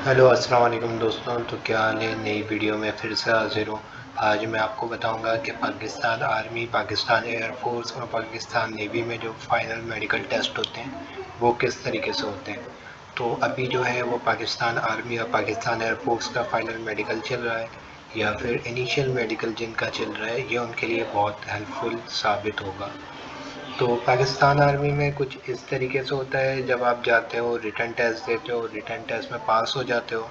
Hello अस्सलाम वालेकुम दोस्तों। तो क्या हाल है? नई वीडियो में फिर से हाजिर हूँ। आज मैं आपको बताऊंगा कि पाकिस्तान आर्मी, पाकिस्तान एयरफोर्स और पाकिस्तान नेवी में जो फाइनल मेडिकल टेस्ट होते हैं वो किस तरीके से होते हैं। तो अभी जो है वो पाकिस्तान आर्मी और पाकिस्तान एयरफोर्स का फाइनल मेडिकल चल रहा है या फिर इनिशियल मेडिकल जिनका चल रहा है, ये उनके लिए बहुत हेल्पफुल साबित होगा। तो पाकिस्तान आर्मी में कुछ इस तरीके से होता है, जब आप जाते हो रिटन टेस्ट देते हो, रिटन टेस्ट में पास हो जाते हो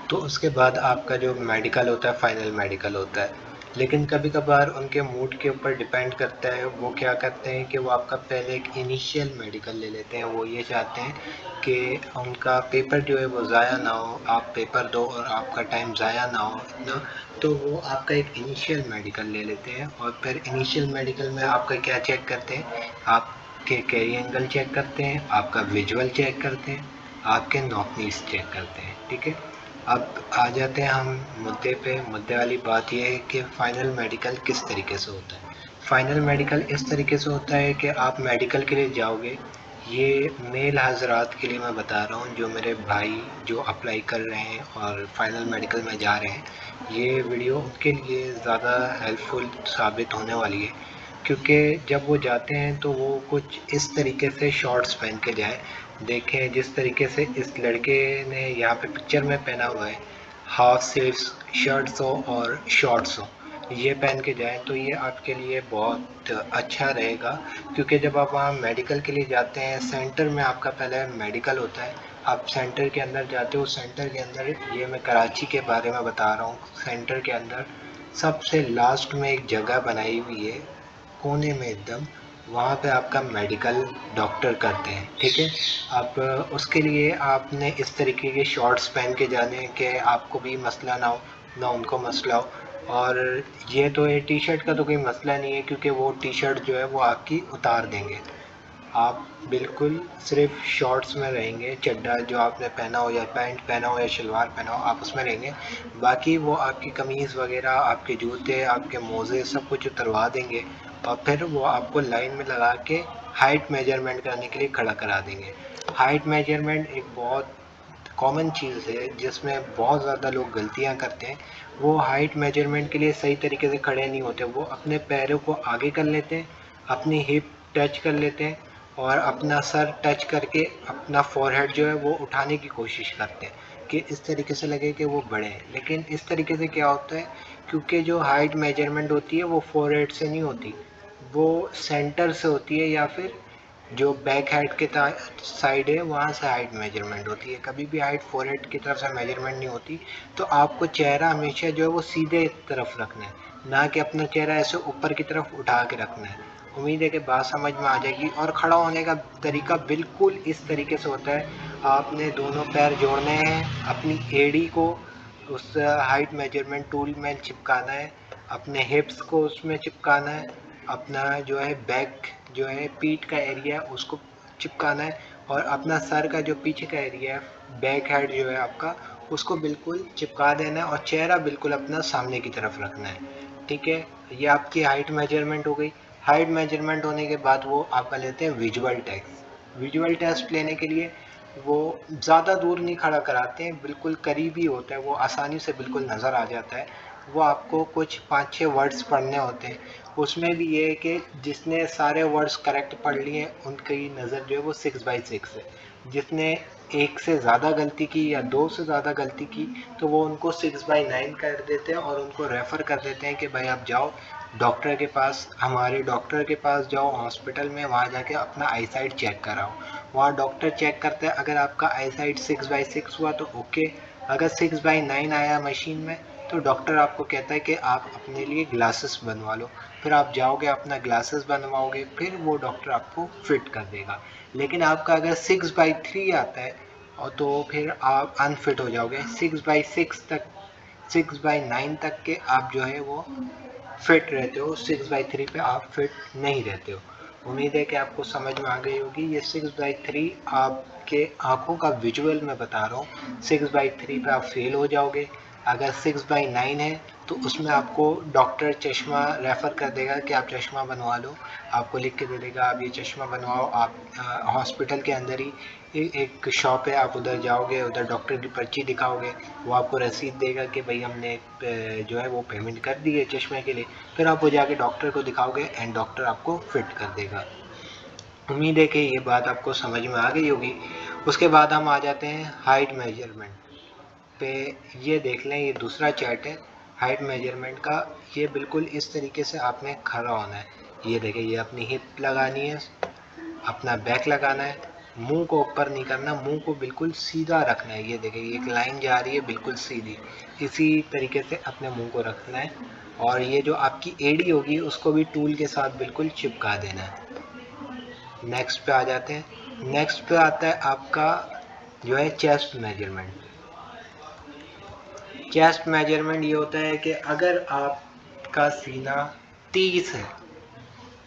तो उसके बाद आपका जो मेडिकल होता है फाइनल मेडिकल होता है। लेकिन कभी कभार उनके मूड के ऊपर डिपेंड करता है, वो क्या करते हैं कि वो आपका पहले एक इनिशियल मेडिकल ले लेते हैं। वो ये चाहते हैं कि उनका पेपर जो है वो ज़ाया ना हो, आप पेपर दो और आपका टाइम ज़ाया ना हो इतना। तो वो आपका एक इनिशियल मेडिकल ले लेते हैं और फिर इनिशियल मेडिकल में आपका क्या चेक करते हैं, आपके कैरी एंगल चेक करते हैं, आपका विजुअल चेक करते हैं, आपके नॉकनीस चेक करते हैं। ठीक है, अब आ जाते हैं हम मुद्दे पे। मुद्दे वाली बात यह है कि फ़ाइनल मेडिकल किस तरीके से होता है। फ़ाइनल मेडिकल इस तरीके से होता है कि आप मेडिकल के लिए जाओगे। ये मेल हज़रात के लिए मैं बता रहा हूँ, जो मेरे भाई जो अप्लाई कर रहे हैं और फाइनल मेडिकल में जा रहे हैं, ये वीडियो उनके लिए ज़्यादा हेल्पफुल साबित होने वाली है। क्योंकि जब वो जाते हैं तो वो कुछ इस तरीके से शॉर्ट्स पहन के जाए। देखें जिस तरीके से इस लड़के ने यहाँ पे पिक्चर में पहना हुआ है, हाफ स्लीव्स शर्ट्स हो और शॉर्ट्स हो, ये पहन के जाएं तो ये आपके लिए बहुत अच्छा रहेगा। क्योंकि जब आप वहाँ मेडिकल के लिए जाते हैं, सेंटर में आपका पहले मेडिकल होता है, आप सेंटर के अंदर जाते हो। सेंटर के अंदर, ये मैं कराची के बारे में बता रहा हूँ, सेंटर के अंदर सबसे लास्ट में एक जगह बनाई हुई है, कोने में एकदम, वहाँ पे आपका मेडिकल डॉक्टर करते हैं। ठीक है, अब उसके लिए आपने इस तरीके के शॉर्ट्स पहन के जाने कि आपको भी मसला ना हो, ना उनको मसला हो। और ये तो है, टी शर्ट का तो कोई मसला नहीं है क्योंकि वो टी शर्ट जो है वो आपकी उतार देंगे। आप बिल्कुल सिर्फ शॉर्ट्स में रहेंगे, चड्डा जो आपने पहना हो या पैंट पहना हो या शलवार पहना हो आप उसमें रहेंगे। बाकी वो आपकी कमीज़ वगैरह, आपके जूते, आपके मोज़े सब कुछ उतरवा देंगे और फिर वो आपको लाइन में लगा के हाइट मेजरमेंट करने के लिए खड़ा करा देंगे। हाइट मेजरमेंट एक बहुत कॉमन चीज़ है जिसमें बहुत ज़्यादा लोग गलतियाँ करते हैं। वो हाइट मेजरमेंट के लिए सही तरीके से खड़े नहीं होते, वो अपने पैरों को आगे कर लेते हैं, अपनी हिप टच कर लेते हैं और अपना सर टच करके अपना फोरहेड जो है वो उठाने की कोशिश करते हैं कि इस तरीके से लगे कि वो बड़े हैं। लेकिन इस तरीके से क्या होता है, क्योंकि जो हाइट मेजरमेंट होती है वो फोरहेड से नहीं होती, वो सेंटर से होती है या फिर जो बैक हेड के साइड है वहाँ से हाइट मेजरमेंट होती है। कभी भी हाइट फोरहेड की तरफ से मेजरमेंट नहीं होती। तो आपको चेहरा हमेशा जो है वो सीधे तरफ रखना है, ना कि अपना चेहरा ऐसे ऊपर की तरफ उठा के रखना है। उम्मीद है कि बात समझ में आ जाएगी। और खड़ा होने का तरीका बिल्कुल इस तरीके से होता है, आपने दोनों पैर जोड़ने हैं, अपनी एड़ी को उस हाइट मेजरमेंट टूल में चिपकाना है, अपने हिप्स को उसमें चिपकाना है, अपना जो है बैक जो है पीठ का एरिया उसको चिपकाना है और अपना सर का जो पीछे का एरिया है, बैक हेड जो है आपका, उसको बिल्कुल चिपका देना है और चेहरा बिल्कुल अपना सामने की तरफ रखना है। ठीक है, ये आपकी हाइट मेजरमेंट हो गई। हाइट मेजरमेंट होने के बाद वो आपका लेते हैं विजुअल टेस्ट। विजुअल टेस्ट लेने के लिए वो ज़्यादा दूर नहीं खड़ा कराते हैं, बिल्कुल करीब ही होता है, वो आसानी से बिल्कुल नज़र आ जाता है। वो आपको कुछ 5-6 वर्ड्स पढ़ने होते हैं। उसमें भी ये है कि जिसने सारे वर्ड्स करेक्ट पढ़ लिए उनकी नज़र जो है वो 6/6 है। जिसने एक से ज़्यादा गलती की या दो से ज़्यादा गलती की तो वो उनको 6/9 कर देते हैं और उनको रेफ़र कर देते हैं कि भाई आप जाओ डॉक्टर के पास, हमारे डॉक्टर के पास जाओ हॉस्पिटल में, वहाँ जाके अपना आई साइट चेक कराओ। वहाँ डॉक्टर चेक करते हैं, अगर आपका आई साइट 6/6 हुआ तो ओके। अगर 6/9 आया मशीन में तो डॉक्टर आपको कहता है कि आप अपने लिए ग्लासेस बनवा लो। फिर आप जाओगे अपना ग्लासेस बनवाओगे, फिर वो डॉक्टर आपको फिट कर देगा। लेकिन आपका अगर 6/3 आता है और तो फिर आप अनफिट हो जाओगे। 6/6 तक, 6/9 तक के आप जो है वो फिट रहते हो, 6/3 पे आप फिट नहीं रहते हो। उम्मीद है कि आपको समझ में आ गई होगी। ये 6/3 आपके आंखों का विजुअल मैं बता रहा हूँ, 6/3 पे आप फेल हो जाओगे। अगर 6/9 है तो उसमें आपको डॉक्टर चश्मा रेफ़र कर देगा कि आप चश्मा बनवा लो, आपको लिख के दे देगा आप ये चश्मा बनवाओ। आप हॉस्पिटल के अंदर ही एक शॉप है, आप उधर जाओगे, उधर डॉक्टर की पर्ची दिखाओगे, वो आपको रसीद देगा कि भाई हमने जो है वो पेमेंट कर दी है चश्मे के लिए। फिर आप वो जाके डॉक्टर को दिखाओगे एंड डॉक्टर आपको फिट कर देगा। उम्मीद है कि ये बात आपको समझ में आ गई होगी। उसके बाद हम आ जाते हैं हाइट मेजरमेंट पे। ये देख लें, ये दूसरा चार्ट है हाइट मेजरमेंट का। ये बिल्कुल इस तरीके से आपने खड़ा होना है। ये देखिए, ये अपनी हिप लगानी है, अपना बैक लगाना है, मुंह को ऊपर नहीं करना, मुंह को बिल्कुल सीधा रखना है। ये देखिए, एक लाइन जा रही है बिल्कुल सीधी, इसी तरीके से अपने मुंह को रखना है। और ये जो आपकी एड़ी होगी उसको भी टूल के साथ बिल्कुल चिपका देना है। नेक्स्ट पे आ जाते हैं। नेक्स्ट पे आता है आपका जो है चेस्ट मेजरमेंट। चेस्ट मेजरमेंट ये होता है कि अगर आपका सीना 30 है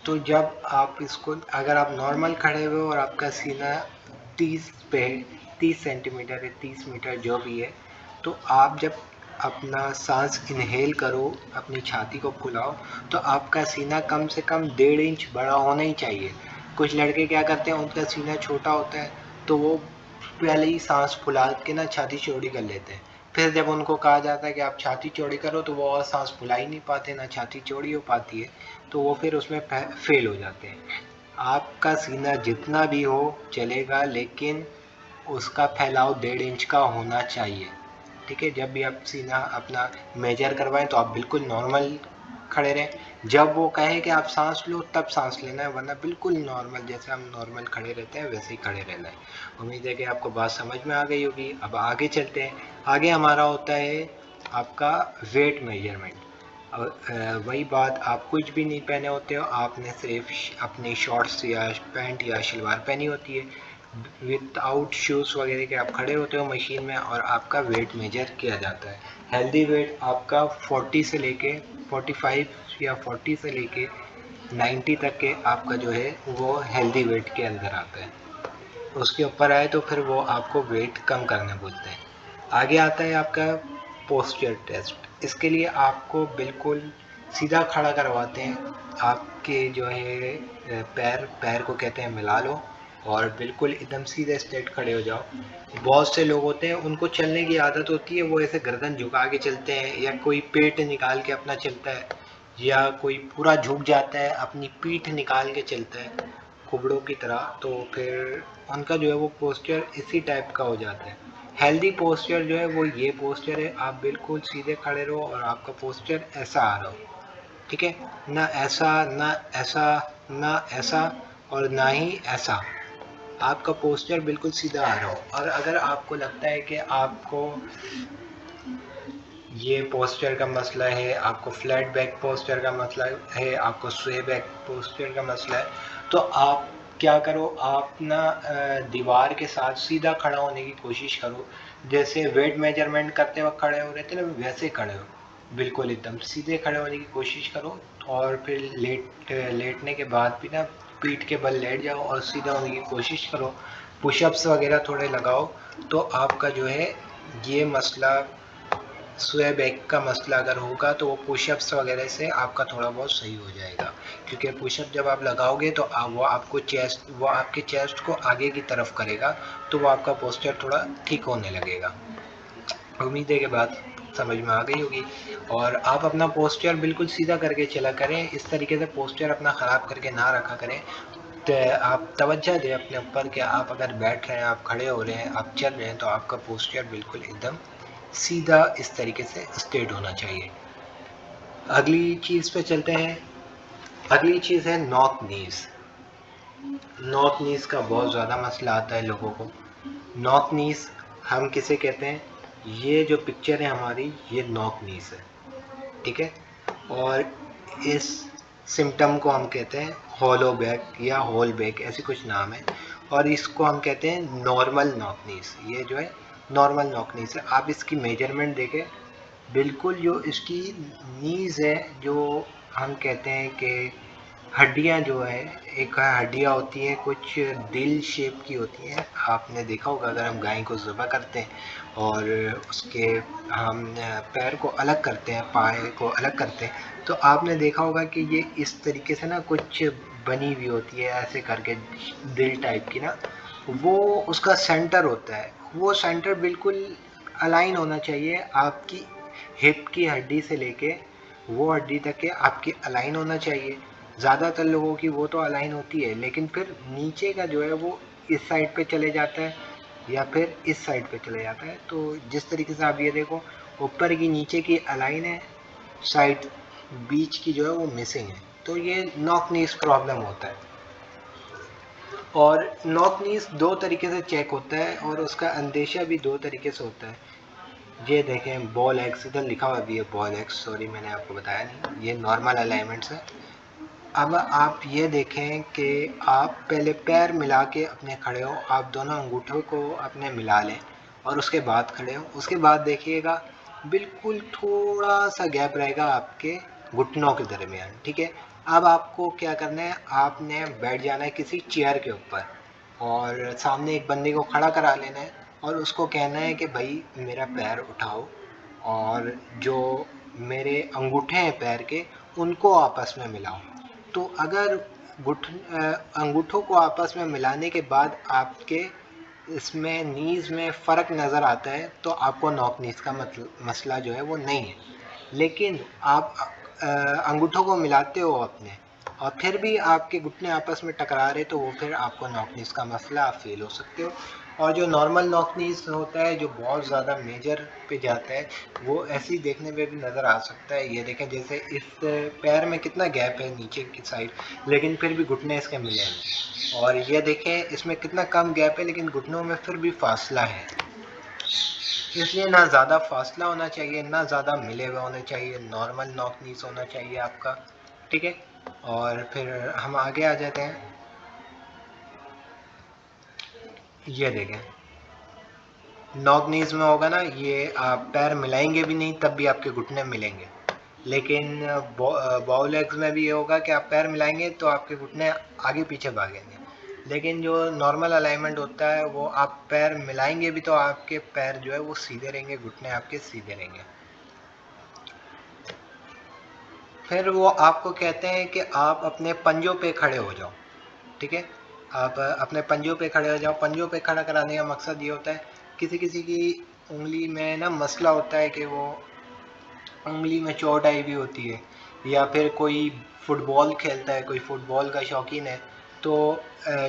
तो जब आप इसको, अगर आप नॉर्मल खड़े हुए और आपका सीना 30 पे 30 सेंटीमीटर है, 30 मीटर जो भी है, तो आप जब अपना सांस इनहेल करो, अपनी छाती को फुलाओ, तो आपका सीना कम से कम 1.5 इंच बड़ा होना ही चाहिए। कुछ लड़के क्या करते हैं, उनका सीना छोटा होता है तो वो पहले ही सांस फुला के ना छाती चौड़ी कर लेते हैं। फिर जब उनको कहा जाता है कि आप छाती चौड़ी करो तो वो और सांस फुला ही नहीं पाते, ना छाती चौड़ी हो पाती है, तो वो फिर उसमें फेल हो जाते हैं। आपका सीना जितना भी हो चलेगा, लेकिन उसका फैलाव 1.5 इंच का होना चाहिए। ठीक है, जब भी आप सीना अपना मेजर करवाएं तो आप बिल्कुल नॉर्मल खड़े रहें। जब वो कहे कि आप सांस लो तब सांस लेना है, वरना बिल्कुल नॉर्मल जैसे हम नॉर्मल खड़े रहते हैं वैसे ही खड़े रहना है। उम्मीद है कि आपको बात समझ में आ गई होगी। अब आगे चलते हैं। आगे हमारा होता है आपका वेट मेजरमेंट। वही बात, आप कुछ भी नहीं पहने होते हो, आपने सिर्फ अपनी शॉर्ट्स या पैंट या शलवार पहनी होती है, विदाउट शूज़ वगैरह के आप खड़े होते हो मशीन में और आपका वेट मेजर किया जाता है। हेल्दी वेट आपका 40 से लेके 45 या 40 से लेके 90 तक के आपका जो है वो हेल्दी वेट के अंदर आता है। उसके ऊपर आए तो फिर वो आपको वेट कम करने बोलते हैं। आगे आता है आपका पोस्चर टेस्ट। इसके लिए आपको बिल्कुल सीधा खड़ा करवाते हैं। आपके जो है पैर को कहते हैं मिला लो और बिल्कुल एकदम सीधे स्ट्रेट खड़े हो जाओ। बहुत से लोग होते हैं उनको चलने की आदत होती है, वो ऐसे गर्दन झुका के चलते हैं, या कोई पेट निकाल के अपना चलता है, या कोई पूरा झुक जाता है अपनी पीठ निकाल के चलता है कुबड़ों की तरह, तो फिर उनका जो है वो पोस्चर इसी टाइप का हो जाता है। हेल्दी पोस्चर जो है वो ये पोस्चर है, आप बिल्कुल सीधे खड़े रहो और आपका पोस्चर ऐसा आ रहा हो। ठीक है, ना ऐसा ना ऐसा ना ऐसा और ना ही ऐसा, आपका पोस्चर बिल्कुल सीधा आ रहा हो। और अगर आपको लगता है कि आपको ये पोस्चर का मसला है, आपको फ्लैट बैक पोस्चर का मसला है, आपको स्वे बैक पोस्चर का मसला है, तो आप क्या करो, आप ना दीवार के साथ सीधा खड़ा होने की कोशिश करो। जैसे वेट मेजरमेंट करते वक्त खड़े हो रहे थे ना, वैसे खड़े हो, बिल्कुल एकदम सीधे खड़े होने की कोशिश करो। और फिर लेटने के बाद भी ना पीठ के बल लेट जाओ और सीधा होने की कोशिश करो। पुशअप्स वगैरह थोड़े लगाओ, तो आपका जो है ये मसला, स्वे बैक का मसला अगर होगा तो वो पुशअप्स वगैरह से आपका थोड़ा बहुत सही हो जाएगा। क्योंकि पुशअप जब आप लगाओगे तो वो आपके चेस्ट को आगे की तरफ करेगा, तो वो आपका पोस्चर थोड़ा ठीक होने लगेगा। उम्मीद है कि बात समझ में आ गई होगी। और आप अपना पोस्चर बिल्कुल सीधा करके चला करें, इस तरीके से पोस्चर अपना ख़राब करके ना रखा करें। तो आप तवज्जो दें अपने ऊपर कि आप अगर बैठ रहे हैं, आप खड़े हो रहे हैं, आप चल रहे हैं, तो आपका पोस्चर बिल्कुल एकदम सीधा इस तरीके से स्ट्रेट होना चाहिए। अगली चीज़ पे चलते हैं। अगली चीज़ है नॉक नीज़। नॉक नीज़ का बहुत ज़्यादा मसला आता है लोगों को। नॉक नीज़ हम किसे कहते हैं, ये जो पिक्चर है हमारी, ये नॉक नीज़ है। ठीक है, और इस सिम्टम को हम कहते हैं हॉलो बैक या होल बैक, ऐसी कुछ नाम है। और इसको हम कहते हैं नॉर्मल नॉक नीज़। ये जो है नॉर्मल नॉक नीज़ है। आप इसकी मेजरमेंट देखें, बिल्कुल जो इसकी नीज़ है, जो हम कहते हैं कि हड्डियाँ जो है, एक हड्डियाँ होती हैं कुछ दिल शेप की होती हैं। आपने देखा होगा अगर हम गाय को ज़िबा करते हैं और उसके हम पैर को अलग करते हैं, पाए को अलग करते हैं, तो आपने देखा होगा कि ये इस तरीके से ना कुछ बनी हुई होती है ऐसे करके दिल टाइप की ना, वो उसका सेंटर होता है। वो सेंटर बिल्कुल अलाइन होना चाहिए आपकी हिप की हड्डी से लेके वो हड्डी तक के आपकी अलाइन होना चाहिए। ज़्यादातर लोगों की वो तो अलाइन होती है, लेकिन फिर नीचे का जो है वो इस साइड पे चले जाता है या फिर इस साइड पे चले जाता है। तो जिस तरीके से आप ये देखो, ऊपर की नीचे की अलाइन है, साइड बीच की जो है वो मिसिंग है, तो ये नॉक नीज प्रॉब्लम होता है। और नॉक नीज दो तरीके से चेक होता है और उसका अंदेशा भी दो तरीके से होता है। ये देखें बॉल एक्स, इधर लिखा हुआ भी है बॉल एक्स, सॉरी मैंने आपको बताया नहीं, ये नॉर्मल अलाइनमेंट्स है। अब आप ये देखें कि आप पहले पैर मिला के अपने खड़े हो, आप दोनों अंगूठों को अपने मिला लें और उसके बाद खड़े हो। उसके बाद देखिएगा बिल्कुल थोड़ा सा गैप रहेगा आपके घुटनों के दरमियान, ठीक है। अब आपको क्या करना है, आपने बैठ जाना है किसी चेयर के ऊपर और सामने एक बंदे को खड़ा करा लेना है और उसको कहना है कि भाई मेरा पैर उठाओ और जो मेरे अंगूठे हैं पैर के उनको आपस में मिलाओ। तो अगर अंगूठों को आपस में मिलाने के बाद आपके इसमें नीज़ में फ़र्क नज़र आता है तो आपको नॉक नीज़ का मसला जो है वो नहीं है। लेकिन आप अंगूठों को मिलाते हो अपने और फिर भी आपके घुटने आपस में टकरा रहे, तो वो फिर आपको नॉक नीज़ का मसला, आप फेल हो सकते हो। और जो नॉर्मल नॉक नीज़ होता है जो बहुत ज़्यादा मेजर पे जाता है, वो ऐसे ही देखने में भी नज़र आ सकता है। ये देखें जैसे इस पैर में कितना गैप है नीचे की साइड, लेकिन फिर भी घुटने इसके मिले हैं। और ये देखें इसमें कितना कम गैप है लेकिन घुटनों में फिर भी फासला है। इसलिए ना ज़्यादा फासला होना चाहिए, ना ज़्यादा मिले हुए होने चाहिए, नॉर्मल नॉक नीज होना चाहिए आपका, ठीक है। और फिर हम आगे आ जाते हैं। ये देखें नॉक नीज में होगा ना, ये आप पैर मिलाएंगे भी नहीं तब भी आपके घुटने मिलेंगे। लेकिन बाउल एग्स में भी ये होगा कि आप पैर मिलाएंगे तो आपके घुटने आगे पीछे भागेंगे। लेकिन जो नॉर्मल अलाइनमेंट होता है वो आप पैर मिलाएंगे भी तो आपके पैर जो है वो सीधे रहेंगे, घुटने आपके सीधे रहेंगे। फिर वो आपको कहते हैं कि आप अपने पंजों पे खड़े हो जाओ, ठीक है। आप अपने पंजों पे खड़े हो जाओ। पंजों पे खड़ा कराने का मकसद ये होता है, किसी किसी की उंगली में ना मसला होता है कि वो उंगली में चोट आई भी होती है, या फिर कोई फुटबॉल खेलता है, कोई फुटबॉल का शौकीन है, तो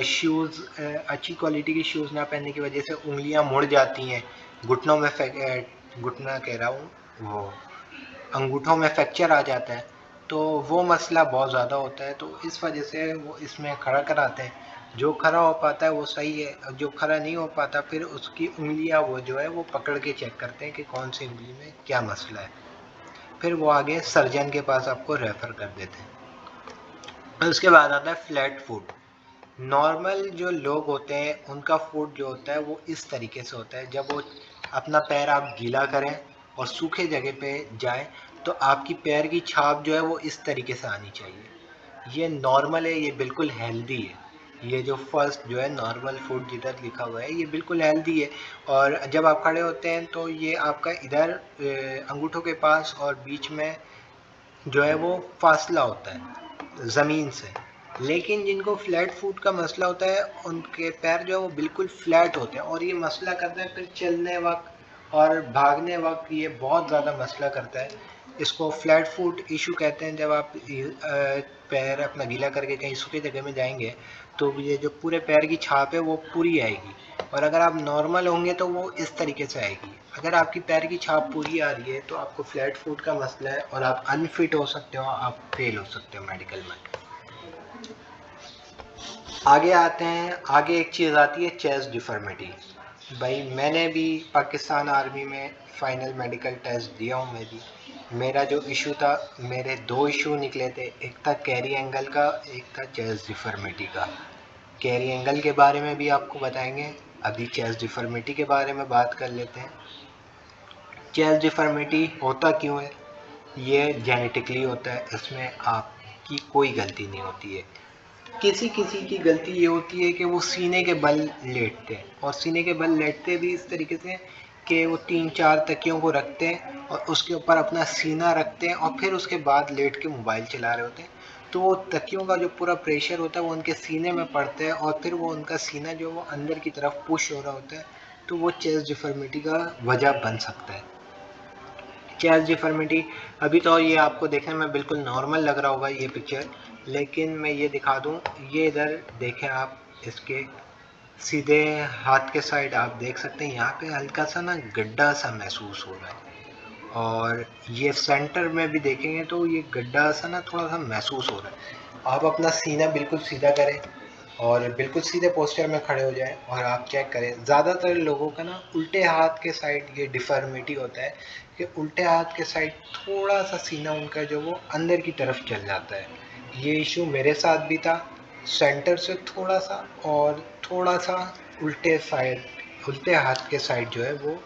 शूज़ अच्छी क्वालिटी के शूज़ ना पहनने की वजह से उंगलियां मुड़ जाती हैं, घुटनों में घुटना कह रहा हूँ, वो अंगूठों में फ्रैक्चर आ जाता है। तो वो मसला बहुत ज़्यादा होता है, तो इस वजह से वो इसमें खड़ा कराते हैं। जो खड़ा हो पाता है वो सही है, और जो खड़ा नहीं हो पाता फिर उसकी उंगलियां वो जो है वो पकड़ के चेक करते हैं कि कौन सी उंगली में क्या मसला है। फिर वो आगे सर्जन के पास आपको रेफ़र कर देते हैं। और उसके बाद आता है फ्लैट फुट। नॉर्मल जो लोग होते हैं उनका फुट जो होता है वो इस तरीके से होता है, जब वो अपना पैर आप गीला करें और सूखे जगह पे जाएं तो आपकी पैर की छाप जो है वो इस तरीके से आनी चाहिए। ये नॉर्मल है, ये बिल्कुल हेल्दी है। ये जो फर्स्ट जो है नॉर्मल फुट जिधर लिखा हुआ है ये बिल्कुल हेल्दी है। और जब आप खड़े होते हैं तो ये आपका इधर अंगूठों के पास और बीच में जो है वो फासला होता है ज़मीन से। लेकिन जिनको फ्लैट फुट का मसला होता है उनके पैर जो है वो बिल्कुल फ्लैट होते हैं और ये मसला करता है फिर चलने वक्त और भागने वक्त, ये बहुत ज़्यादा मसला करता है। इसको फ्लैट फुट इशू कहते हैं। जब आप पैर अपना गीला करके कहीं सूखे जगह में जाएंगे तो ये जो पूरे पैर की छाप है वो पूरी आएगी, और अगर आप नॉर्मल होंगे तो वो इस तरीके से आएगी। अगर आपकी पैर की छाप पूरी आ रही है तो आपको फ्लैट फुट का मसला है और आप अनफिट हो सकते हो, आप फेल हो सकते हो मेडिकल में। आगे आते हैं, आगे एक चीज़ आती है चेस्ट डिफॉर्मिटी। भाई मैंने भी पाकिस्तान आर्मी में फाइनल मेडिकल टेस्ट दिया हूँ। मेरा जो इशू था, मेरे दो इशू निकले थे, एक था कैरी एंगल का, एक था चेस्ट डिफॉर्मिटी का। कैरी एंगल के बारे में भी आपको बताएंगे, अभी चेस्ट डिफॉर्मिटी के बारे में बात कर लेते हैं। चेस्ट डिफॉर्मिटी होता क्यों है? ये जेनेटिकली होता है। इसमें आपकी की कोई गलती नहीं होती है। किसी किसी की गलती ये होती है कि वो सीने के बल लेटते हैं, और सीने के बल लेटते भी इस तरीके से कि वो 3-4 तकियों को रखते हैं और उसके ऊपर अपना सीना रखते हैं और फिर उसके बाद लेट के मोबाइल चला रहे होते हैं। तो वो तकियों का जो पूरा प्रेशर होता है वो उनके सीने में पड़ता है और फिर वो उनका सीना जो वो अंदर की तरफ पुश हो रहा होता है, तो वो चेस्ट डिफॉर्मिटी का वजह बन सकता है। चेस्ट डिफॉर्मिटी अभी तो ये आपको देखने में बिल्कुल नॉर्मल लग रहा होगा ये पिक्चर, लेकिन मैं ये दिखा दूं, ये इधर देखें आप, इसके सीधे हाथ के साइड आप देख सकते हैं यहाँ पे हल्का सा ना गड्ढा सा महसूस हो रहा है, और ये सेंटर में भी देखेंगे तो ये गड्ढा सा ना थोड़ा सा महसूस हो रहा है। आप अपना सीना बिल्कुल सीधा करें और बिल्कुल सीधे पोस्चर में खड़े हो जाएं और आप चेक करें। ज़्यादातर लोगों का ना उल्टे हाथ के साइड ये डिफॉर्मिटी होता है कि उल्टे हाथ के साइड थोड़ा सा सीना उनका जो वो अंदर की तरफ चल जाता है। ये इशू मेरे साथ भी था, सेंटर से थोड़ा सा और थोड़ा सा उल्टे हाथ के साइड जो है वो,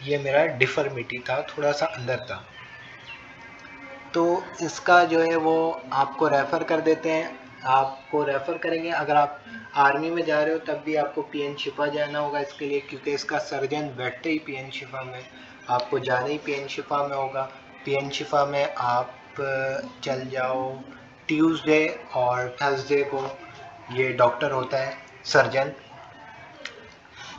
ये मेरा डिफॉर्मिटी था, थोड़ा सा अंदर था। तो इसका जो है वो आपको रेफ़र कर देते हैं, आपको रेफ़र करेंगे। अगर आप आर्मी में जा रहे हो तब भी आपको पीएन शिफा जाना होगा इसके लिए, क्योंकि इसका सर्जन बैठते ही पीएन शिफा में, आपको जाना ही पीएन शिफा में होगा। पीएन शिफा में आप चल जाओ, ट्यूसडे और थर्सडे को ये डॉक्टर होता है, सर्जन।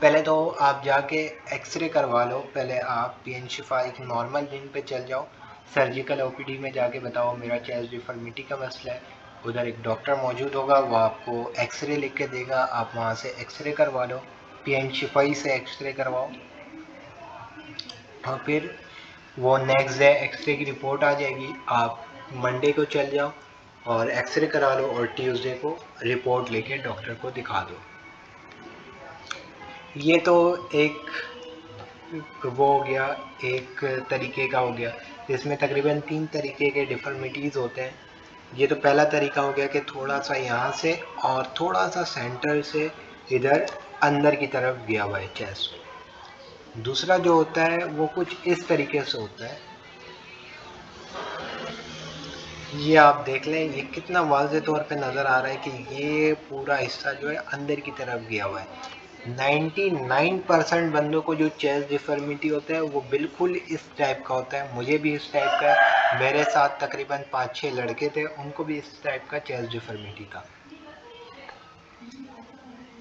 पहले तो आप जाके एक्सरे करवा लो, पहले आप पीएन शिफा एक नॉर्मल दिन पे चल जाओ, सर्जिकल ओपीडी में जाके बताओ मेरा चेस्ट डिफॉर्मिटी का मसला है। उधर एक डॉक्टर मौजूद होगा, वो आपको एक्सरे लिख के देगा, आप वहाँ से एक्सरे करवा लो, पीएन शिफाई से एक्सरे करवाओ, और फिर वो नेक्स्ट डे एक्सरे की रिपोर्ट आ जाएगी। आप मंडे को चल जाओ और एक्सरे करा लो, और ट्यूसडे को रिपोर्ट लेके डॉक्टर को दिखा दो। ये तो एक वो हो गया, एक तरीके का हो गया। इसमें तकरीबन 3 तरीके के डिफॉर्मिटीज़ होते हैं। ये तो पहला तरीका हो गया कि थोड़ा सा यहाँ से और थोड़ा सा सेंटर से इधर अंदर की तरफ गया हुआ है चेस्ट। दूसरा जो होता है वो कुछ इस तरीके से होता है, ये आप देख लें, ये कितना वाज़े तौर पे नज़र आ रहा है कि ये पूरा हिस्सा जो है अंदर की तरफ गया हुआ है। 99% बंदों को जो चेस्ट डिफॉर्मिटी होता है वो बिल्कुल इस टाइप का होता है, मुझे भी इस टाइप का है, मेरे साथ तकरीबन 5-6 लड़के थे, उनको भी इस टाइप का चेस्ट डिफॉर्मिटी था।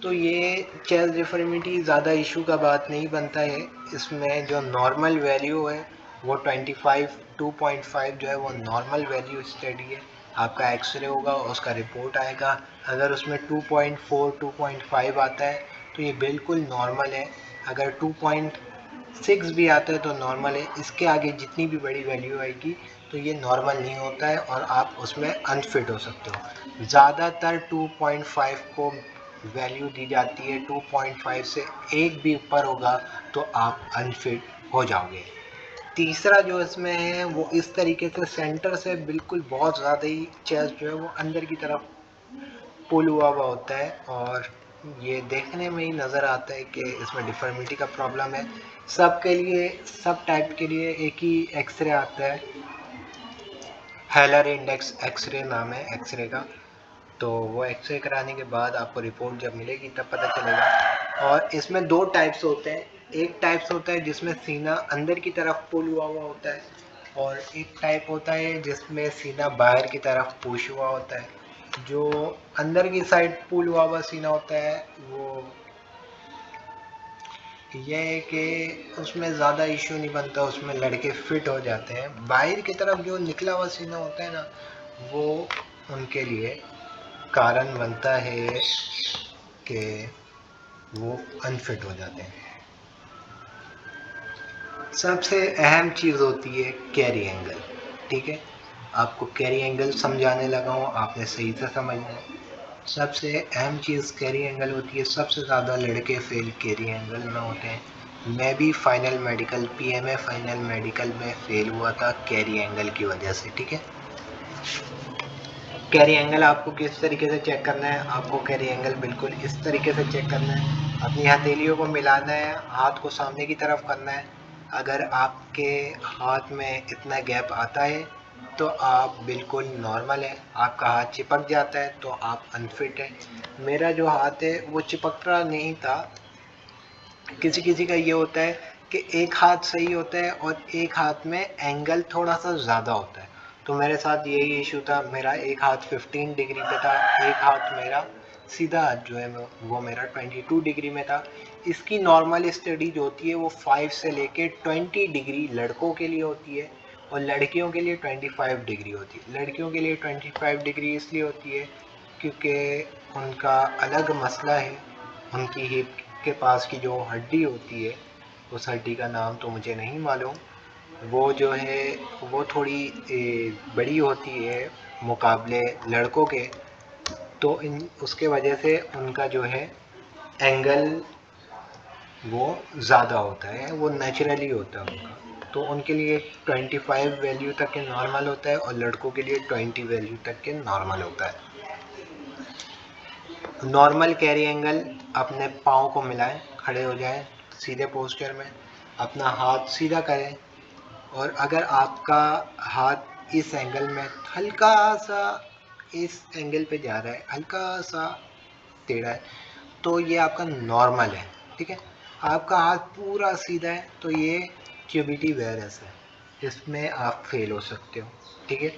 तो ये चेस्ट डिफॉर्मिटी ज़्यादा इशू का बात नहीं बनता है, इसमें जो नॉर्मल वैल्यू है वो 25 2.5 जो है वो नॉर्मल वैल्यू स्टडी है। आपका एक्सरे होगा, उसका रिपोर्ट आएगा, अगर उसमें 2.4 2.5 आता है तो ये बिल्कुल नॉर्मल है, अगर 2.6 भी आता है तो नॉर्मल है। इसके आगे जितनी भी बड़ी वैल्यू आएगी तो ये नॉर्मल नहीं होता है और आप उसमें अनफिट हो सकते हो। ज़्यादातर 2.5 को वैल्यू दी जाती है, 2.5 से एक भी ऊपर होगा तो आप अनफिट हो जाओगे। तीसरा जो इसमें है वो इस तरीके से सेंटर से बिल्कुल बहुत ज़्यादा ही चेस्ट जो है वो अंदर की तरफ पुल हुआ हुआ होता है, और ये देखने में ही नज़र आता है कि इसमें डिफॉर्मिटी का प्रॉब्लम है। सबके लिए, सब टाइप के लिए एक ही एक्सरे आता है, हेलर इंडेक्स एक्सरे नाम है एक्सरे का। तो वो एक्सरे कराने के बाद आपको रिपोर्ट जब मिलेगी तब पता चलेगा। और इसमें 2 टाइप्स होते हैं, एक टाइप्स होता है जिसमें सीना अंदर की तरफ पुल हुआ हुआ होता है, और एक टाइप होता है जिसमें सीना बाहर की तरफ पुश हुआ होता है। जो अंदर की साइड पुल हुआ हुआ सीना होता है वो ये है कि उसमें ज़्यादा इशू नहीं बनता, उसमें लड़के फिट हो जाते हैं। बाहर की तरफ जो निकला हुआ सीना होता है ना, वो उनके लिए कारण बनता है कि वो अनफिट हो जाते हैं। सबसे अहम चीज़ होती है कैरी एंगल, ठीक है, आपको कैरी एंगल समझाने लगा हूँ, आपने सही से समझना है। सबसे अहम चीज़ कैरी एंगल होती है, सबसे ज़्यादा लड़के फेल कैरी एंगल में होते हैं। मैं भी final medical PMA final medical में फेल हुआ था कैरी एंगल की वजह से, ठीक है। कैरी एंगल आपको किस तरीके से चेक करना है, आपको कैरी एंगल बिल्कुल इस तरीके से चेक करना है, अपनी हथेलियों को मिलाना है, हाथ को सामने की तरफ करना है। अगर आपके हाथ में इतना गैप आता है तो आप बिल्कुल नॉर्मल है, आपका हाथ चिपक जाता है तो आप अनफिट है। मेरा जो हाथ है वो चिपक रहा नहीं था। किसी किसी का ये होता है कि एक हाथ सही होता है और एक हाथ में एंगल थोड़ा सा ज़्यादा होता है। तो मेरे साथ यही इशू था, मेरा एक हाथ 15 डिग्री पे था, एक हाथ मेरा सीधा हाथ जो है वो मेरा 22 डिग्री में था। इसकी नॉर्मल स्टडी जो होती है वो 5 से लेके 20 डिग्री लड़कों के लिए होती है और लड़कियों के लिए 25 डिग्री होती है। लड़कियों के लिए 25 डिग्री इसलिए होती है क्योंकि उनका अलग मसला है। उनकी हिप के पास की जो हड्डी होती है, उस हड्डी का नाम तो मुझे नहीं मालूम, वो जो है वो थोड़ी बड़ी होती है मुकाबले लड़कों के। तो इन उसके वजह से उनका जो है एंगल वो ज़्यादा होता है, वो नेचुरली होता है उनका। तो उनके लिए 25 वैल्यू तक के नॉर्मल होता है और लड़कों के लिए 20 वैल्यू तक के नॉर्मल होता है। नॉर्मल कैरी एंगल, अपने पाँव को मिलाएं, खड़े हो जाएं सीधे पोस्चर में, अपना हाथ सीधा करें और अगर आपका हाथ इस एंगल में हल्का सा इस एंगल पे जा रहा है, हल्का सा टेढ़ा है, तो ये आपका नॉर्मल है। ठीक है, आपका हाथ पूरा सीधा है तो ये क्यूबिटी वायरस है, इसमें आप फेल हो सकते हो। ठीक है,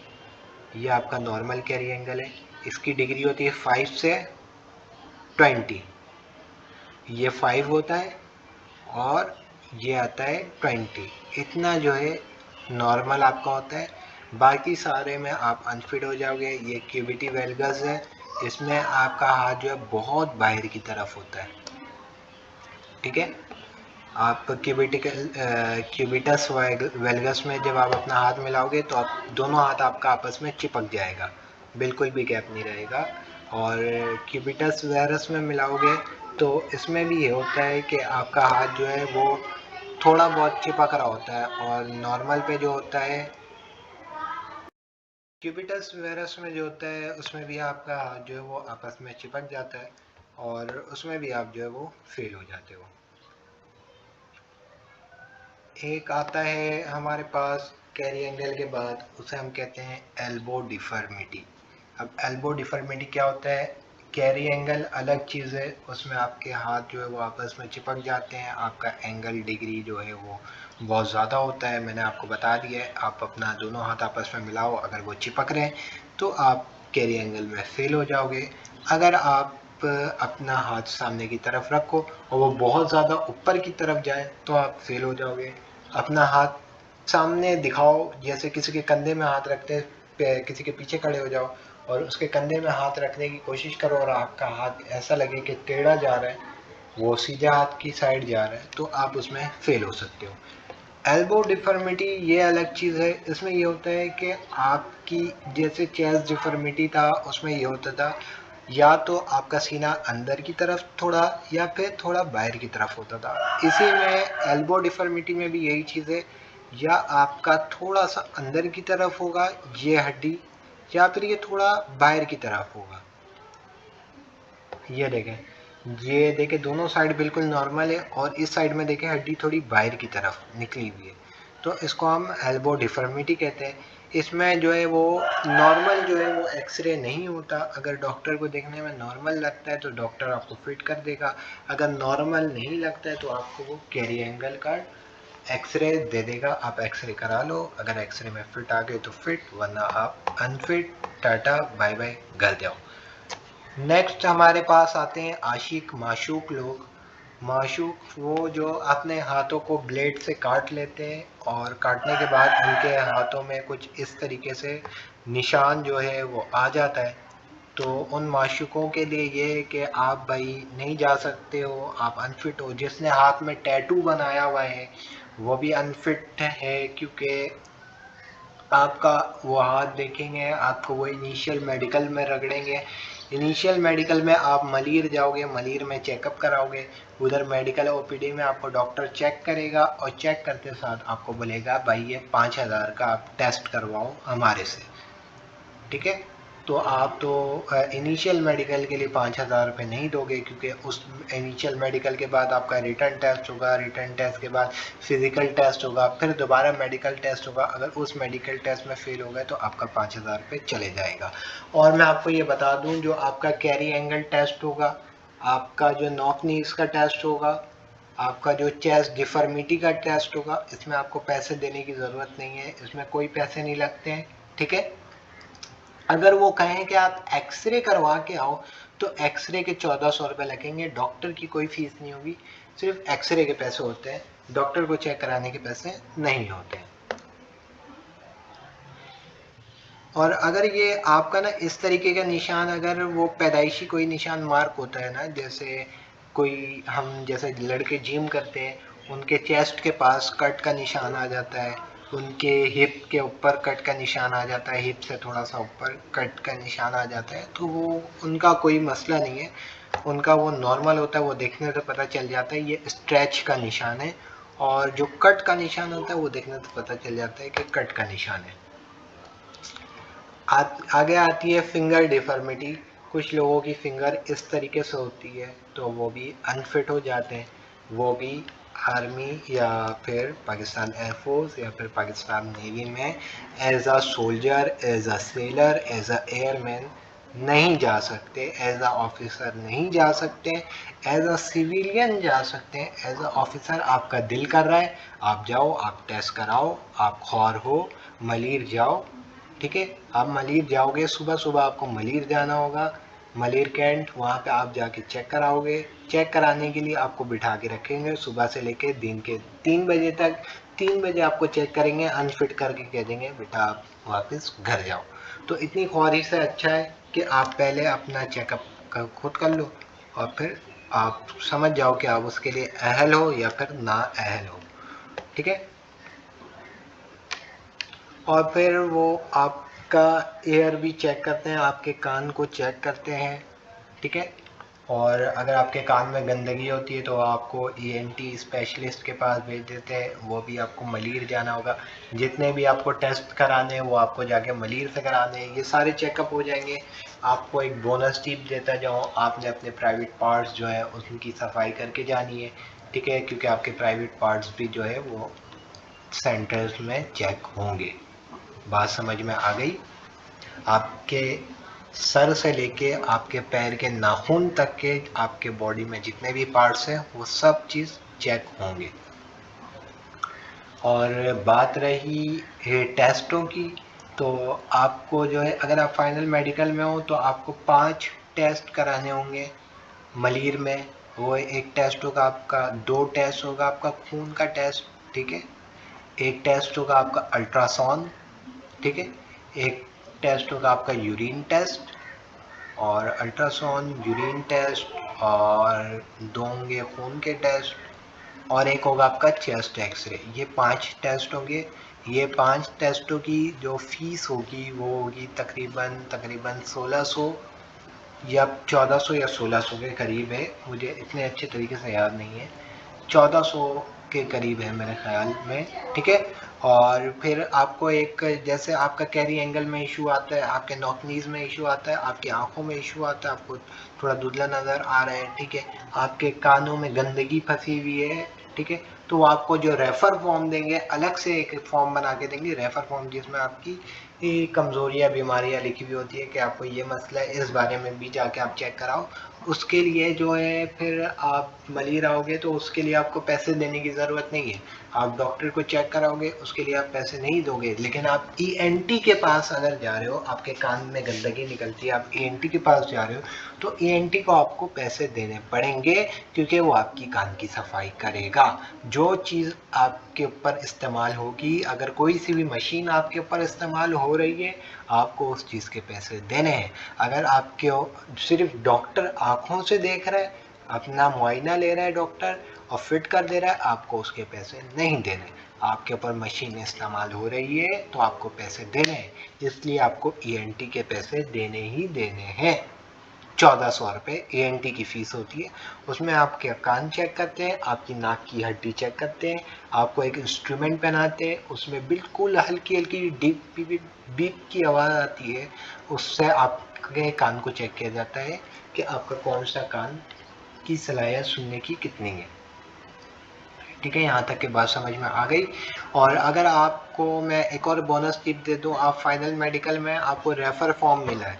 ये आपका नॉर्मल कैरी एंगल है, इसकी डिग्री होती है 5 से 20। ये 5 होता है और ये आता है 20। इतना जो है नॉर्मल आपका होता है। बाकी सारे में आप अनफिट हो जाओगे। ये क्यूबिटी वेलगस है, इसमें आपका हाथ जो है बहुत बाहर की तरफ होता है। ठीक है, आप क्यूबिटस वेलगस में जब आप अपना हाथ मिलाओगे तो आप दोनों हाथ आपका आपस में चिपक जाएगा, बिल्कुल भी गैप नहीं रहेगा। और क्यूबिटस वेरस में मिलाओगे तो इसमें भी ये होता है कि आपका हाथ जो है वो थोड़ा बहुत चिपक रहा होता है और नॉर्मल पे जो होता है क्यूबिटस वेरस में जो होता है उसमें भी आपका हाथ जो है वो आपस में चिपक जाता है और उसमें भी आप जो है वो फेल हो जाते हो। एक आता है हमारे पास कैरी एंगल के बाद, उसे हम कहते हैं एल्बो डिफर्मिटी। अब एल्बो डिफर्मिटी क्या होता है? कैरी एंगल अलग चीज़ है, उसमें आपके हाथ जो है वो आपस में चिपक जाते हैं, आपका एंगल डिग्री जो है वो बहुत ज़्यादा होता है। मैंने आपको बता दिया है, आप अपना दोनों हाथ आपस में मिलाओ, अगर वो चिपक रहे हैं तो आप कैरी एंगल में फेल हो जाओगे। अगर आप अपना हाथ सामने की तरफ रखो और वो बहुत ज़्यादा ऊपर की तरफ जाए तो आप फेल हो जाओगे। अपना हाथ सामने दिखाओ, जैसे किसी के कंधे में हाथ रखते हैं, किसी के पीछे खड़े हो जाओ और उसके कंधे में हाथ रखने की कोशिश करो और आपका हाथ ऐसा लगे कि टेढ़ा जा रहा है, वो सीधा हाथ की साइड जा रहा है, तो आप उसमें फेल हो सकते हो। एल्बो डिफर्मिटी ये अलग चीज़ है। इसमें ये होता है कि आपकी जैसे चेस्ट डिफर्मिटी था उसमें ये होता था या तो आपका सीना अंदर की तरफ थोड़ा या फिर थोड़ा बाहर की तरफ होता था। इसी में एल्बो डिफर्मिटी में भी यही चीज़ है, या आपका थोड़ा सा अंदर की तरफ होगा ये हड्डी, या फिर ये थोड़ा बाहर की तरफ होगा। ये देखें दोनों साइड बिल्कुल नॉर्मल है और इस साइड में देखें हड्डी थोड़ी बाहर की तरफ निकली हुई है, तो इसको हम एल्बो डिफर्मिटी कहते हैं। इसमें जो है वो नॉर्मल जो है वो एक्सरे नहीं होता। अगर डॉक्टर को देखने में नॉर्मल लगता है तो डॉक्टर आपको फिट कर देगा, अगर नॉर्मल नहीं लगता है तो आपको वो कैरी एंगल का एक्सरे दे देगा, आप एक्सरे करा लो। अगर एक्सरे में फिट आ गए तो फिट, वरना आप अनफिट। टाटा बाय बाय, घर जाओ। नेक्स्ट हमारे पास आते हैं आशिक माशूक लोग। माशूक वो जो अपने हाथों को ब्लेड से काट लेते हैं और काटने के बाद उनके हाथों में कुछ इस तरीके से निशान जो है वो आ जाता है। तो उन माशूकों के लिए ये है कि आप भाई नहीं जा सकते हो, आप अनफिट हो। जिसने हाथ में टैटू बनाया हुआ है वो भी अनफिट है, क्योंकि आपका वो हाथ देखेंगे, आपको वो इनिशियल मेडिकल में रगड़ेंगे। इनिशियल मेडिकल में आप मलीर जाओगे, मलीर में चेकअप कराओगे, उधर मेडिकल ओपीडी में आपको डॉक्टर चेक करेगा और चेक करते साथ आपको बोलेगा भाई ये 5,000 का आप टेस्ट करवाओ हमारे से। ठीक है, तो आप तो इनिशियल मेडिकल के लिए 5,000 रुपये नहीं दोगे, क्योंकि उस इनिशियल मेडिकल के बाद आपका रिटर्न टेस्ट होगा, रिटर्न टेस्ट के बाद फिज़िकल टेस्ट होगा, फिर दोबारा मेडिकल टेस्ट होगा। अगर उस मेडिकल टेस्ट में फेल हो गए तो आपका 5,000 रुपये चले जाएगा। और मैं आपको ये बता दूं, जो आपका कैरी एंगल टेस्ट होगा, आपका जो नॉक नीज का टेस्ट होगा, आपका जो चेस्ट डिफॉर्मिटी का टेस्ट होगा, इसमें आपको पैसे देने की ज़रूरत नहीं है, इसमें कोई पैसे नहीं लगते हैं, ठीक है। अगर वो कहें कि आप एक्सरे करवा के आओ तो एक्सरे के 1400 रुपये लगेंगे, डॉक्टर की कोई फीस नहीं होगी, सिर्फ एक्सरे के पैसे होते हैं, डॉक्टर को चेक कराने के पैसे नहीं होते हैं। और अगर ये आपका ना इस तरीके का निशान, अगर वो पैदाइशी कोई निशान मार्क होता है ना, जैसे कोई हम जैसे लड़के जिम करते हैं, उनके चेस्ट के पास कट का निशान आ जाता है, उनके हिप के ऊपर कट का निशान आ जाता है, हिप से थोड़ा सा ऊपर कट का निशान आ जाता है, तो वो उनका कोई मसला नहीं है, उनका वो नॉर्मल होता है, वो देखने से पता चल जाता है ये स्ट्रेच का निशान है। और जो कट का निशान होता है वो देखने से पता चल जाता है कि कट का निशान है। आगे आती है फिंगर डिफॉर्मिटी। कुछ लोगों की फिंगर इस तरीके से होती है तो वो भी अनफिट हो जाते हैं, वो भी आर्मी या फिर पाकिस्तान एयरफोर्स या फिर पाकिस्तान नेवी में as a soldier, as a sailor, as a airman नहीं जा सकते, एज अ ऑफिसर नहीं जा सकते, एज अ सिविलियन जा सकते हैं। एज अ ऑफिसर आपका दिल कर रहा है, आप जाओ, आप टेस्ट कराओ, आप ख्वार हो, मलिर जाओ, ठीक है। आप मलिर जाओगे, सुबह सुबह आपको मलिर जाना होगा, मलिर कैंट, वहाँ पे आप जाके चेक कराओगे। चेक कराने के लिए आपको बिठा के रखेंगे सुबह से लेके दिन के 3 बजे तक। 3 बजे आपको चेक करेंगे, अनफिट करके कह देंगे बेटा आप वापस घर जाओ। तो इतनी ख्वारिश से अच्छा है कि आप पहले अपना चेकअप खुद कर लो और फिर आप समझ जाओ कि आप उसके लिए अहल हो या फिर ना अहल हो, ठीक है। और फिर वो आपका एयर भी चेक करते हैं, आपके कान को चेक करते हैं, ठीक है। और अगर आपके कान में गंदगी होती है तो आपको ईएनटी स्पेशलिस्ट के पास भेज देते हैं, वो भी आपको मलीर जाना होगा। जितने भी आपको टेस्ट कराने हैं वो आपको जाके मलीर से कराने हैं, ये सारे चेकअप हो जाएंगे। आपको एक बोनस टिप देता जाऊँ, आपने अपने प्राइवेट पार्ट्स जो है उनकी सफाई करके जानी है, ठीक है, क्योंकि आपके प्राइवेट पार्ट्स भी जो है वो सेंटर्स में चेक होंगे। बात समझ में आ गई? आपके सर से लेके आपके पैर के नाखून तक के आपके बॉडी में जितने भी पार्ट्स हैं वो सब चीज़ चेक होंगे। और बात रही टेस्टों की, तो आपको जो है अगर आप फाइनल मेडिकल में हो तो आपको 5 टेस्ट कराने होंगे मलीर में। वो एक टेस्ट होगा आपका, 2 टेस्ट होगा आपका खून का टेस्ट, ठीक है, एक टेस्ट होगा आपका अल्ट्रासाउंड, ठीक है, एक टेस्ट होगा आपका यूरिन टेस्ट, और अल्ट्रासाउंड, यूरिन टेस्ट, और 2 होंगे खून के टेस्ट, और एक होगा आपका चेस्ट एक्सरे। ये 5 टेस्ट होंगे। ये 5 टेस्टों की जो फीस होगी वो होगी तकरीबन 1600 या 1400 या 1600 के करीब है, मुझे इतने अच्छे तरीके से याद नहीं है, 1400 के करीब है मेरे ख्याल में, ठीक है। और फिर आपको एक, जैसे आपका कैरी एंगल में इशू आता है, आपके नॉकनीज में इशू आता है, आपकी आंखों में इशू आता है, आपको थोड़ा धुंधला नज़र आ रहा है, ठीक है, आपके कानों में गंदगी फंसी हुई है, ठीक है, तो आपको जो रेफ़र फॉर्म देंगे, अलग से एक फॉर्म बना के देंगे, रेफ़र फॉर्म, जिसमें आपकी कमज़ोरियाँ, बीमारियाँ लिखी हुई होती है कि आपको ये मसला है, इस बारे में भी जाके आप चेक कराओ। उसके लिए जो है फिर आप मलीर आओगे तो उसके लिए आपको पैसे देने की ज़रूरत नहीं है, आप डॉक्टर को चेक कराओगे उसके लिए आप पैसे नहीं दोगे। लेकिन आप ईएनटी के पास अगर जा रहे हो, आपके कान में गंदगी निकलती है, आप ईएनटी के पास जा रहे हो, तो ईएनटी को आपको पैसे देने पड़ेंगे, क्योंकि वो आपकी कान की सफाई करेगा। जो चीज़ आपके ऊपर इस्तेमाल होगी, अगर कोई सी भी मशीन आपके ऊपर इस्तेमाल हो रही है, आपको उस चीज़ के पैसे देने हैं। अगर आपके सिर्फ डॉक्टर आँखों से देख रहा है, अपना मुआयना ले रहा है डॉक्टर और फिट कर दे रहा है, आपको उसके पैसे नहीं देने। आपके ऊपर मशीन इस्तेमाल हो रही है तो आपको पैसे देने हैं, इसलिए आपको ईएनटी के पैसे देने ही देने हैं। 1400 रुपये ENT की फ़ीस होती है। उसमें आपके कान चेक करते हैं, आपकी नाक की हड्डी चेक करते हैं, आपको एक इंस्ट्रूमेंट पहनाते हैं, उसमें बिल्कुल हल्की-हल्की डीप बीप बीप की आवाज़ आती है, उससे आपके कान को चेक किया जाता है कि आपका कौन-सा कान की सलाहियत सुनने की कितनी है। ठीक है, यहाँ तक की बात समझ में आ गई। और अगर आपको मैं एक और बोनस टिप दे दूँ, आप फाइनल मेडिकल में आपको रेफ़र फॉर्म मिला है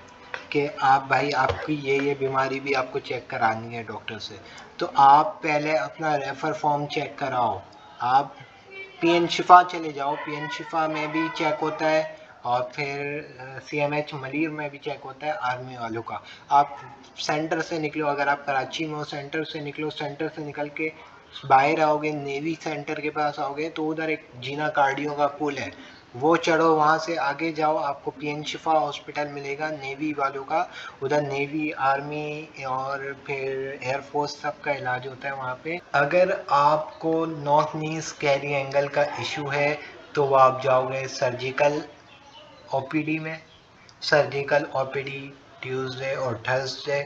कि आप भाई आपकी ये बीमारी भी आपको चेक करानी है डॉक्टर से, तो आप पहले अपना रेफ़र फॉर्म चेक कराओ। आप PN शिफा चले जाओ, PN शिफा में भी चेक होता है और फिर CMH मलीर में भी चेक होता है आर्मी वालों का। आप सेंटर से निकलो, अगर आप कराची में हो सेंटर से निकलो, सेंटर से निकल के बाहर आओगे, नेवी सेंटर के पास आओगे तो उधर एक जीना कार्डियो का पुल है, वो चढ़ो, वहाँ से आगे जाओ, आपको PN शिफा हॉस्पिटल मिलेगा नेवी वालों का। उधर नेवी, आर्मी और फिर एयरफोर्स सबका इलाज होता है वहाँ पे। अगर आपको नॉर्थ नीज कैरी एंगल का इशू है तो वो आप जाओगे सर्जिकल OPD में। सर्जिकल OPD ट्यूसडे और थर्सडे।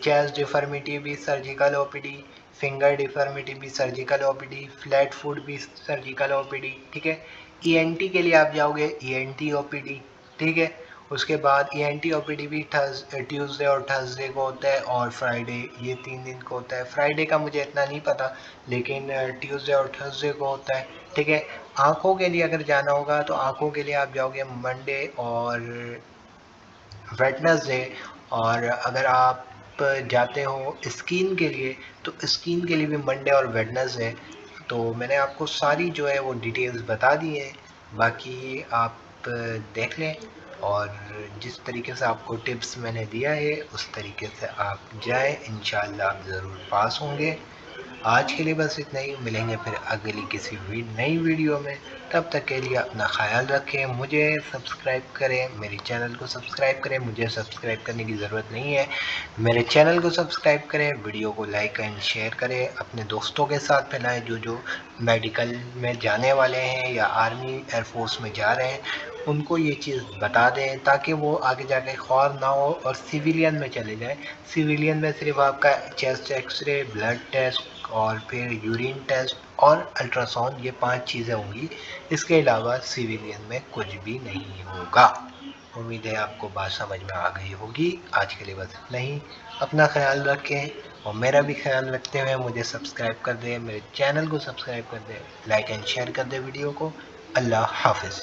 चेस्ट डिफर्मिटी भी सर्जिकल OPD, फिंगर डिफर्मिटी भी सर्जिकल OPD, फ्लैट फुट भी सर्जिकल OPD। ठीक है, ENT के लिए आप जाओगे ENT OPD। ठीक है, उसके बाद ENT OPD भी ट्यूसडे और थर्सडे को होता है और फ्राइडे, ये 3 दिन को होता है। फ्राइडे का मुझे इतना नहीं पता, लेकिन ट्यूसडे और थर्सडे को होता है। ठीक है, आँखों के लिए अगर जाना होगा तो आँखों के लिए आप जाओगे मंडे और वेडनेसडे। और अगर आप जाते हो स्किन के लिए तो स्किन के लिए भी मंडे और वेडनेसडे। तो मैंने आपको सारी जो है वो डिटेल्स बता दी है, बाकी आप देख लें और जिस तरीके से आपको टिप्स मैंने दिया है उस तरीके से आप जाएं, इंशाल्लाह आप ज़रूर पास होंगे। आज के लिए बस इतना ही, मिलेंगे फिर अगली किसी नई वीडियो में। तब तक के लिए अपना ख्याल रखें, मुझे सब्सक्राइब करें, मेरे चैनल को सब्सक्राइब करें, मुझे सब्सक्राइब करने की ज़रूरत नहीं है, मेरे चैनल को सब्सक्राइब करें, वीडियो को लाइक एंड शेयर करें, अपने दोस्तों के साथ फैलाएं जो मेडिकल में जाने वाले हैं या आर्मी एयरफोर्स में जा रहे हैं, उनको ये चीज़ बता दें ताकि वो आगे जाके ख्वार ना हो और सिविलियन में चले जाएं। सिविलियन में सिर्फ आपका चेस्ट एक्सरे, ब्लड टेस्ट और फिर यूरिन टेस्ट और अल्ट्रासाउंड, ये 5 चीज़ें होंगी। इसके अलावा सिविलियन में कुछ भी नहीं होगा। उम्मीद है आपको बात समझ में आ गई होगी। आज के लिए बस इतना ही, अपना ख्याल रखें और मेरा भी ख्याल रखते हुए मुझे सब्सक्राइब कर दें, मेरे चैनल को सब्सक्राइब कर दें, लाइक एंड शेयर कर दें वीडियो को। अल्लाह हाफिज़।